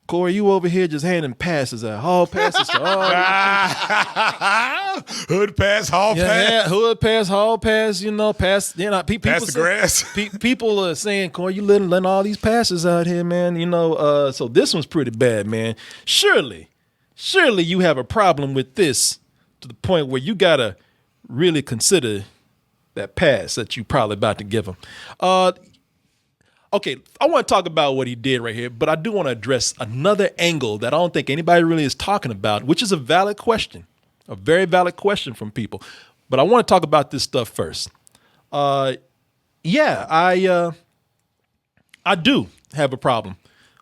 Corey, you over here just handing passes out, hall passes to all. Hood pass, hall pass. Yeah, hood pass, hall pass. Pass. People Pass the grass. People are saying, Corey, you letting all these passes out here, man. So this one's pretty bad, man. Surely you have a problem with this to the point where you gotta really consider that pass that you probably about to give him. Okay, I want to talk about what he did right here, but I do want to address another angle that I don't think anybody really is talking about, which is a valid question, a very valid question from people. But I want to talk about this stuff first. I do have a problem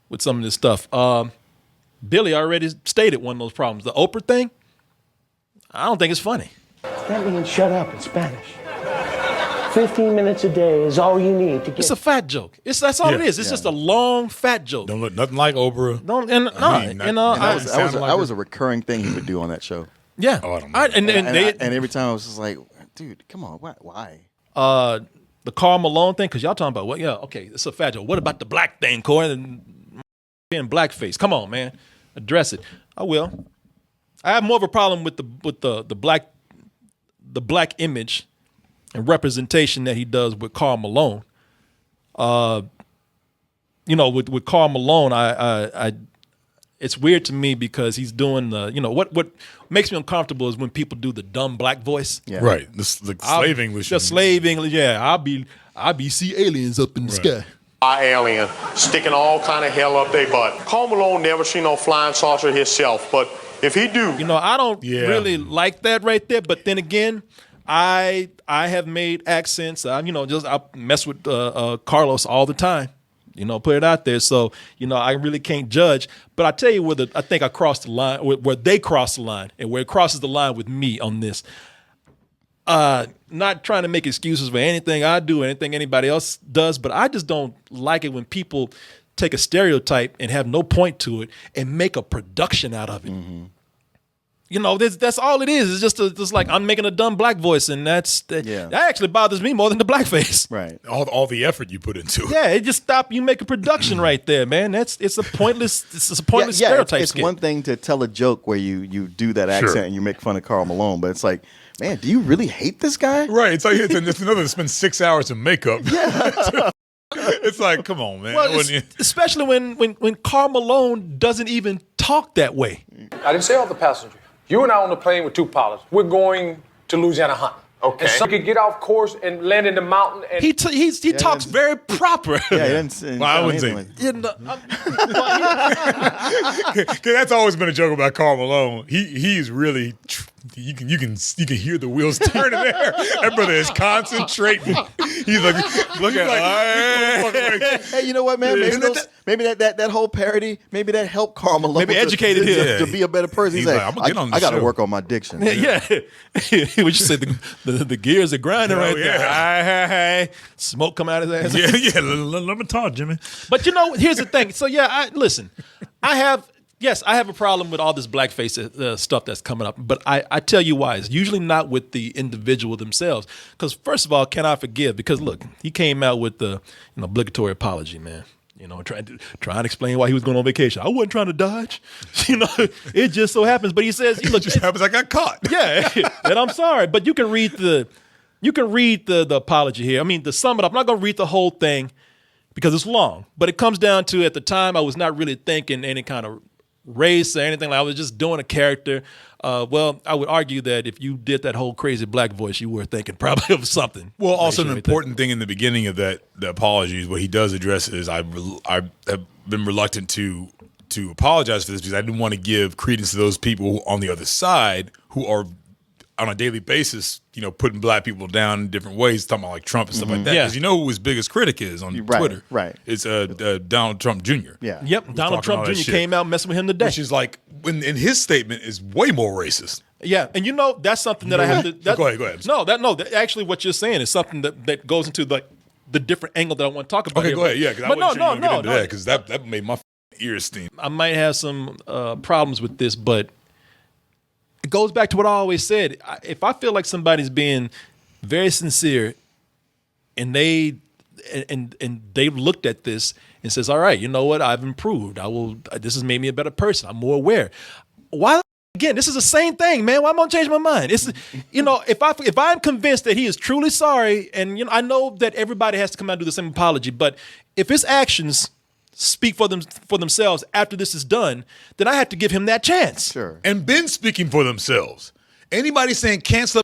with some of this stuff. Billy already stated one of those problems. The Oprah thing, I don't think it's funny. That means shut up in Spanish. 15 minutes a day is all you need to get. It's a fat joke. That's all it is. It's just a long fat joke. Don't look nothing like Oprah. That was a recurring thing he would do on that show. Yeah. Oh, I don't know. And every time I was just like, dude, come on, why? The Karl Malone thing, because y'all talking about what? Yeah, okay, it's a fat joke. What about the black thing, Corey? And blackface. Come on, man, address it. I will. I have more of a problem with the black image and representation that he does with Karl Malone. With Karl Malone, I it's weird to me because he's doing what makes me uncomfortable is when people do the dumb black voice. Yeah. Right. The slave English. The slave English, yeah. I be see aliens up in the sky. Alien sticking all kind of hell up their butt. Karl Malone never seen no flying saucer himself, but if he do, I don't really like that right there. But then again, I have made accents. I mess with Carlos all the time. Put it out there. So I really can't judge. But I tell you where I think I crossed the line, where they crossed the line, and where it crosses the line with me on this. Not trying to make excuses for anything I do, anything anybody else does, but I just don't like it when people take a stereotype and have no point to it and make a production out of it. Mm-hmm. That's all it is. It's just like I'm making a dumb black voice, and that actually bothers me more than the blackface. Right. All the effort you put into it. Yeah, it just stop. You make a production right there, man. It's a pointless stereotype. It's one thing to tell a joke where you do that accent and you make fun of Karl Malone, but it's like, man, do you really hate this guy? Right. It's like it's another to spend 6 hours in makeup. Yeah. It's like, come on, man. Well, especially when Karl Malone doesn't even talk that way. I didn't say all the passengers. You and I on the plane with two pilots. We're going to Louisiana hunting. Okay. And so he could get off course and land in the mountain. And he talks very proper. Yeah, he didn't I wouldn't say. Because that's always been a joke about Karl Malone. He's really. You can hear the wheels turning there. That brother is concentrating. He's like, look at. Hey, you know what, man? Maybe that whole parody, maybe that helped Karl Malone. Maybe educated him to be a better person. He's like, I'm gonna get on this I got to show. work on my diction. Yeah. What you say? The gears are grinding right there. Hey. Smoke come out of his ass. Yeah. Let me talk, Jimmy. But here's the thing. So listen. I have a problem with all this blackface stuff that's coming up, but I tell you why. It's usually not with the individual themselves. Because first of all, can I forgive? Because look, he came out with the obligatory apology, man. Trying to explain why he was going on vacation. I wasn't trying to dodge. It just so happens. But he says, it just happens I got caught. Yeah, and I'm sorry, but you can read the apology here. I mean, to sum it up, I'm not going to read the whole thing because it's long. But it comes down to, at the time, I was not really thinking any kind of race or anything. I was just doing a character. Well, I would argue that if you did that whole crazy black voice, you were thinking probably of something. Well, also an important thing in the beginning of the apologies, what he does address is I have been reluctant to apologize for this because I didn't want to give credence to those people on the other side who are on a daily basis, putting black people down in different ways, talking about like Trump and stuff like that. Because who his biggest critic is on Twitter. Right. It's Donald Trump Jr. Yeah. Yep. Donald Trump Jr. came out messing with him today. Which is like, in his statement, is way more racist. Yeah. And that's something that I have to. Go ahead. Actually, what you're saying is something that goes into the different angle that I want to talk about. Okay, here. go ahead. Yeah, because I wasn't sure you get into that because that made my ears sting. I might have some problems with this, but it goes back to what I always said. If I feel like somebody's being very sincere and they looked at this and says, all right, you know what? I've improved. This has made me a better person. I'm more aware. Why? Again, this is the same thing, man. Why am I gonna change my mind? It's, if I'm convinced that he is truly sorry, and I know that everybody has to come out and do the same apology, but if his actions speak for themselves after this is done, then I have to give him that chance. Sure. And been speaking for themselves. Anybody saying cancel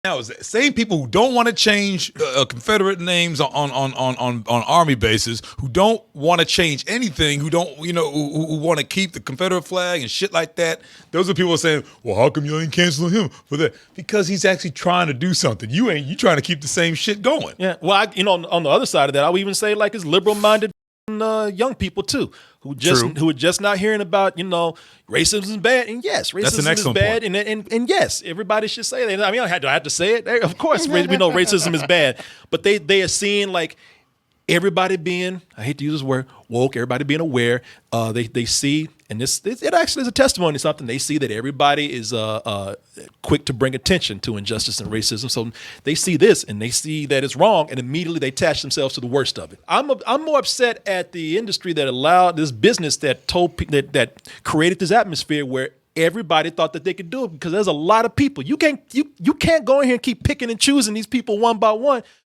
now is the same people who don't want to change Confederate names on Army bases, who don't want to change anything, who don't who want to keep the Confederate flag and shit like that. Those are people saying, well, how come you ain't canceling him for that? Because he's actually trying to do something. You trying to keep the same shit going. Yeah. Well, on the other side of that, I would even say like it's liberal-minded young people too, who are just not hearing about racism is bad, and yes, racism is bad, and yes, everybody should say that. I mean, I have to say it. Of course, we know racism is bad, but they are seeing like everybody being, I hate to use this word, woke. Everybody being aware. They see, and it actually is a testimony to something. They see that everybody is quick to bring attention to injustice and racism. So they see this and they see that it's wrong, and immediately they attach themselves to the worst of it. I'm more upset at the industry that allowed this business that that created this atmosphere where everybody thought that they could do it, because there's a lot of people. You can't go in here and keep picking and choosing these people one by one.